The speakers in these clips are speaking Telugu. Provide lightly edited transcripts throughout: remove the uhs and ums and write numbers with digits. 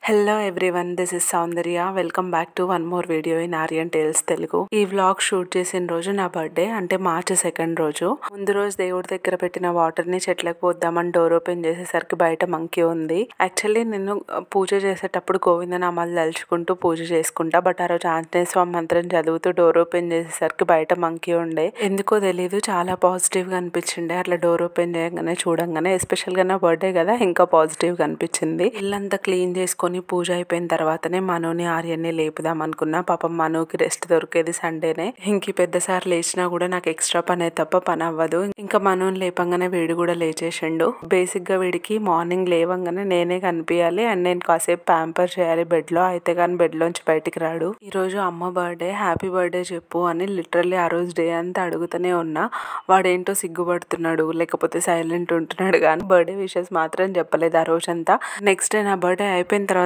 Hello everyone, this is Soundarya. Welcome back to one more video in Aryan Tales Telugu. ఈ వ్లాగ్ షూట్ చేసిన రోజు నా బర్త్డే, అంటే మార్చి 2 రోజు. ముందు రోజు దేవుడి దగ్గర పెట్టిన వాటర్ ని చెట్లకు పోద్దామని డోర్ ఓపెన్ చేసేసరికి బయట మంకీ ఉంది. యాక్చువల్లీ నేను పూజ చేసేటప్పుడు గోవిందనామాలు తలుచుకుంటూ పూజ చేసుకుంటా, బట్ ఆ రోజు ఆంజనేయ స్వామి మంత్రం చదువుతూ డోర్ ఓపెన్ చేసేసరికి బయట మంకీ ఉండే. ఎందుకో తెలీదు, చాలా పాజిటివ్ గా అనిపించిండే అట్లా డోర్ ఓపెన్ చేయగానే చూడంగానే. ఎస్పెషల్ గా నా బర్త్డే కదా, ఇంకా పాజిటివ్ గా అనిపించింది. ఇల్లంతా క్లీన్ చేసుకొని పూజ అయిపోయిన తర్వాతనే మనోని ఆర్యన్ని లేపుదాం అనుకున్నా. పాపం మనోకి రెస్ట్ దొరికేది సండేనే. ఇంక పెద్ద సార్ లేచినా కూడా నాకు ఎక్స్ట్రా పని తప్ప పని అవ్వదు. ఇంకా మనోని లేపంగానే వీడు కూడా లేచేసిండు. బేసిక్ గా వీడికి మార్నింగ్ లేవంగానే నేనే కనిపించాలి అండ్ నేను కాసేపు ప్యాంపర్ చేయాలి బెడ్ లో, అయితే కానీ బెడ్ లోంచి బయటికి రాడు. ఈ రోజు అమ్మ బర్త్డే, హ్యాపీ బర్త్డే చెప్పు అని లిటరల్లీ ఆ రోజు డే అంతా అడుగుతూనే ఉన్నా. వాడేంటో సిగ్గుపడుతున్నాడు, లేకపోతే సైలెంట్ ఉంటున్నాడు, కానీ బర్త్డే విషెస్ మాత్రం చెప్పలేదు ఆ రోజంతా. నెక్స్ట్ డే నా బర్త్డే అయిపోయిన తర్వాత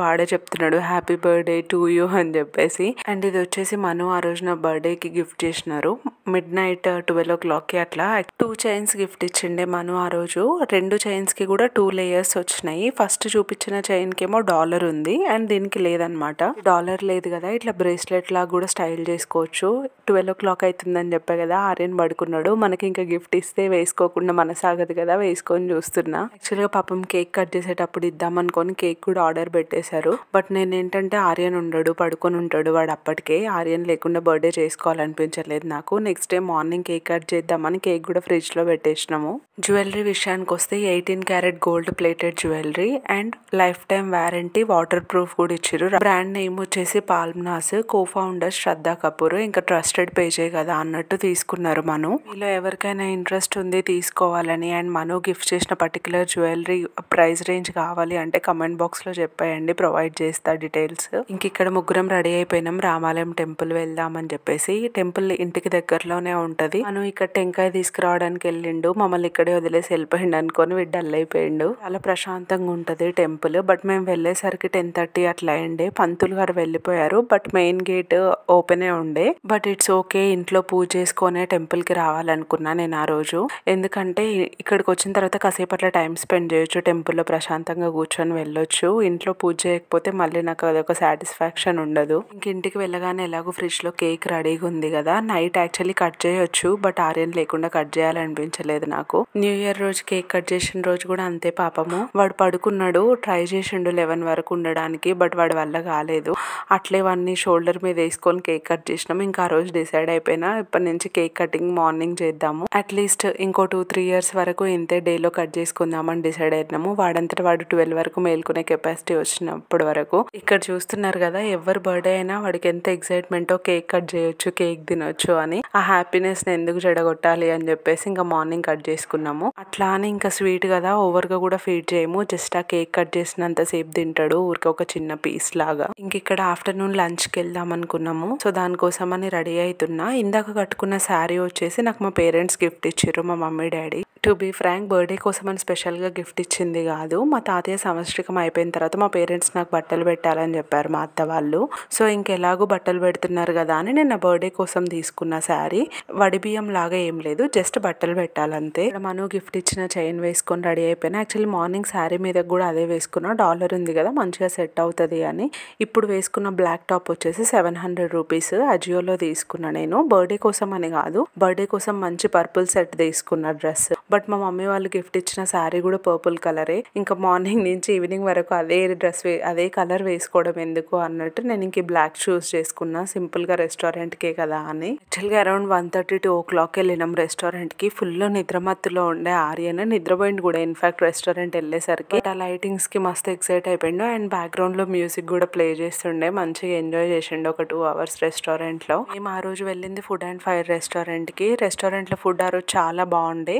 వాడే చెప్తున్నాడు హ్యాపీ బర్త్డే టు యూ అని చెప్పేసి. అండ్ ఇది వచ్చేసి మను ఆ రోజు నా బర్త్డే కి గిఫ్ట్ చేసినారు. midnight 12 o'clock కి అట్లా 2 చైన్స్ గిఫ్ట్ ఇచ్చిండే మను ఆ రోజు. 2 చైన్స్ కి కూడా 2 లేయర్స్ వచ్చినాయి. ఫస్ట్ చూపించిన చైన్ కేమో డాలర్ ఉంది అండ్ దీనికి లేదనమాట. డాలర్ లేదు కదా, ఇట్లా బ్రేస్లెట్ లాగా కూడా స్టైల్ చేసుకోవచ్చు. 12 o'clock అవుతుందని చెప్పా కదా, ఆర్యన్ పడుకున్నాడు. మనకి ఇంకా గిఫ్ట్ ఇస్తే వేసుకోకుండా మనసాగదు కదా, వేసుకొని చూస్తున్నా. యాక్చువల్ గా పాపం కేక్ కట్ చేసేటప్పుడు ఇద్దాం అనుకొని కేక్ కూడా ఆర్డర్ పెట్టేశారు. బట్ నేను ఏంటంటే ఆర్యన్ ఉండడు, పడుకొని ఉంటాడు వాడు. అప్పటికే ఆర్యన్ లేకుండా బర్త్డే చేసుకోవాలనిపించలేదు నాకు. Next day morning cake cut చేద్దామని కేక్ కూడా ఫ్రిడ్జ్ లో పెట్టేసినాము. జ్యువెలరీ విషయానికి వస్తే 18 carat gold plated jewellery and life time warranty, water proof కూడా ఇచ్చారు. బ్రాండ్ నేమ్ వచ్చేసి పాల్మ్నాస్. కో ఫౌండర్ శ్రద్ధా కపూర్. ఇంకా ట్రస్టెడ్ పేజే కదా అన్నట్టు తీసుకున్నారు మను. మీలో ఎవరికైనా ఇంట్రెస్ట్ ఉంది తీసుకోవాలని అండ్ మను గిఫ్ట్ చేసిన పర్టికులర్ జ్యువెలరీ ప్రైస్ రేంజ్ కావాలి అంటే కమెంట్ బాక్స్ లో చెప్పేయండి, ప్రొవైడ్ చేస్తా డీటెయిల్స్. ఇంక ఇక్కడ ముగ్గురం రెడీ అయిపోయినాం రామాలయం టెంపుల్ వెళ్దామని చెప్పేసి. టెంపుల్ ఇంటికి దగ్గరలోనే ఉంటది. మనం ఇక్కడ టెంకాయ తీసుకురావడానికి వెళ్ళిండు, మమ్మల్ని ఇక్కడే వదిలేసి వెళ్ళిపోయిండు అనుకొని వీడు డల్ అయిపోయిండు. చాలా ప్రశాంతంగా ఉంటది టెంపుల్. బట్ మేము వెళ్ళేసరికి 10:30 అట్లా అయిండే. పంతులు గారు వెళ్ళిపోయారు, బట్ మెయిన్ గేట్ ఓపెనే ఉండే. బట్ ఇట్స్ ఓకే, ఇంట్లో పూజ చేసుకునే టెంపుల్ కి రావాలనుకున్నా నేను ఆ రోజు. ఎందుకంటే ఇక్కడికి వచ్చిన తర్వాత కాసేపు అట్లా టైం స్పెండ్ చేయొచ్చు, టెంపుల్లో ప్రశాంతంగా కూర్చొని వెళ్ళొచ్చు. ఇంట్లో పూజ చేయకపోతే మళ్ళీ నాకు అదొక సాటిస్ఫాక్షన్ ఉండదు. ఇంక ఇంటికి వెళ్ళగానే ఎలాగో ఫ్రిడ్జ్ లో కేక్ రెడీగా ఉంది కదా. నైట్ యాక్చువల్లీ కట్ చేయొచ్చు, బట్ ఆర్యన్ లేకుండా కట్ చేయాలనిపించలేదు నాకు. న్యూ ఇయర్ రోజు కేక్ కట్ చేసిన రోజు కూడా అంతే. పాపము వాడు పడుకున్నాడు, ట్రై చేసిండు 11 వరకు ఉండడానికి, బట్ వాడి వల్ల కాలేదు. అట్లే వాడిని షోల్డర్ మీద వేసుకొని కేక్ కట్ చేసినాం. ఇంకా ఆ రోజు డిసైడ్ అయిపోయినా ఇప్పటి నుంచి కేక్ కటింగ్ మార్నింగ్ చేద్దాము, అట్లీస్ట్ ఇంకో 2-3 years వరకు ఇంతే డేలో కట్ చేసుకుందామని డిసైడ్ అయినాము. వాడంతటా వాడు 12 వరకు మేల్కొనే కెపాసిటీ వచ్చినప్పటి వరకు. ఇక్కడ చూస్తున్నారు కదా, ఎవరి బర్త్డే అయినా వాడికి ఎంత ఎక్సైట్మెంటో, కేక్ కట్ చేయొచ్చు, కేక్ తినొచ్చు అని. ఆ హ్యాపీనెస్ ని ఎందుకు చెడగొట్టాలి అని చెప్పేసి ఇంకా మార్నింగ్ కట్ చేసుకున్నాము. అట్లా అని ఇంకా స్వీట్ కదా ఓవర్ గా కూడా ఫీడ్ చేయము, జస్ట్ ఆ కేక్ కట్ చేసినంత సేపు తింటాడు, ఊరికి ఒక చిన్న పీస్ లాగా. ఇంక ఇక్కడ ఆఫ్టర్నూన్ లంచ్ కి వెళ్దాం అనుకున్నాము. సో దానికోసం అని రెడీ అవుతున్నా. ఇందాక కట్టుకున్న శారీ వచ్చేసి నాకు మా పేరెంట్స్ గిఫ్ట్ ఇచ్చారు, మా mummy daddy. To be frank, birthday కోసం అని స్పెషల్ గా గిఫ్ట్ ఇచ్చింది కాదు. మా తాతయ్య సంవత్సరికం అయిపోయిన తర్వాత మా పేరెంట్స్ నాకు బట్టలు పెట్టాలని చెప్పారు మా అత్త వాళ్ళు. సో ఇంకెలాగో బట్టలు పెడుతున్నారు కదా అని నేను నా బర్త్డే కోసం తీసుకున్న శారీ. వడి బియ్యం లాగా ఏం లేదు, జస్ట్ బట్టలు పెట్టాలంతే. మను గిఫ్ట్ ఇచ్చిన చైన్ వేసుకొని రెడీ అయిపోయినా. యాక్చువల్లీ మార్నింగ్ శారీ మీద కూడా అదే వేసుకున్నా, డాలర్ ఉంది కదా మంచిగా సెట్ అవుతుంది అని. ఇప్పుడు వేసుకున్న బ్లాక్ టాప్ వచ్చేసి 700 రూపీస్ అజియోలో తీసుకున్నా నేను. బర్త్డే కోసం అని కాదు, బర్త్డే కోసం మంచి పర్పుల్ సెట్ తీసుకున్న డ్రెస్. బట్ మా మమ్మీ వాళ్ళు గిఫ్ట్ ఇచ్చిన శారీ కూడా పర్పుల్ కలరే. ఇంకా మార్నింగ్ నుంచి ఈవినింగ్ వరకు అదే డ్రెస్ అదే కలర్ వేసుకోవడం ఎందుకు అన్నట్టు నేను ఇంక బ్లాక్ చూస్ చేసుకున్నా, సింపుల్ గా రెస్టారెంట్ కే కదా అని. యాక్చువల్ గా అరౌండ్ 1:30-2 o'clock వెళ్ళినాం రెస్టారెంట్ కి. ఫుల్ నిద్రమత్తులో ఉండే ఆర్యన్, నిద్రపోయింది కూడా ఇన్ఫాక్ట్ రెస్టారెంట్ వెళ్ళేసరికి. ఆ లైటింగ్స్ కి మస్తు ఎక్సైట్ అయిపోయిండు అండ్ బ్యాక్గ్రౌండ్ లో మ్యూజిక్ కూడా ప్లే చేస్తుండే. మంచిగా ఎంజాయ్ చేసిండు ఒక 2 hours రెస్టారెంట్ లో. మేము ఆ రోజు వెళ్ళింది ఫుడ్ అండ్ ఫైర్ రెస్టారెంట్ కి. రెస్టారెంట్ లో ఫుడ్ ఆ రోజు చాలా బాగుండే.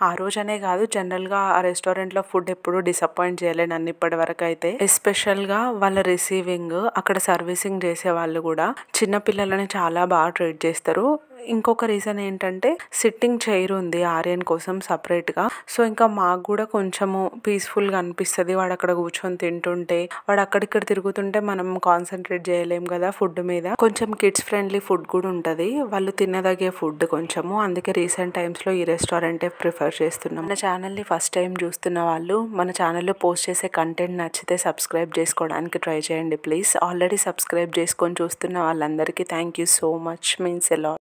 ఆ రోజనే కాదు, జనరల్ గా ఆ రెస్టారెంట్ లో ఫుడ్ ఎప్పుడు డిసప్పాయింట్ చేయలేను అన్ని ఇప్పటి వరకు అయితే. ఎస్పెషల్ గా వాళ్ళ రిసీవింగ్, అక్కడ సర్వీసింగ్ చేసే వాళ్ళు కూడా చిన్న పిల్లలని చాలా బాగా ట్రీట్ చేస్తారు. ఇంకొక రీజన్ ఏంటంటే సిట్టింగ్ చైర్ ఉంది ఆర్యన్ కోసం సపరేట్గా. సో ఇంకా మాకు కూడా కొంచెము పీస్ఫుల్గా అనిపిస్తుంది. వాడు అక్కడ కూర్చొని తింటుంటే, వాడు అక్కడిక్కడ తిరుగుతుంటే మనం కాన్సన్ట్రేట్ చేయలేం కదా ఫుడ్ మీద. కొంచెం కిడ్స్ ఫ్రెండ్లీ ఫుడ్ కూడా ఉంటుంది, వాళ్ళు తినదగే ఫుడ్ కొంచెము. అందుకే రీసెంట్ టైమ్స్లో ఈ రెస్టారెంటే ప్రిఫర్ చేస్తున్నాం. మన ఛానల్ని ఫస్ట్ టైం చూస్తున్న వాళ్ళు మన ఛానల్లో పోస్ట్ చేసే కంటెంట్ నచ్చితే సబ్స్క్రైబ్ చేసుకోవడానికి ట్రై చేయండి ప్లీజ్. ఆల్రెడీ సబ్స్క్రైబ్ చేసుకొని చూస్తున్న వాళ్ళందరికీ thank you so much, means a lot.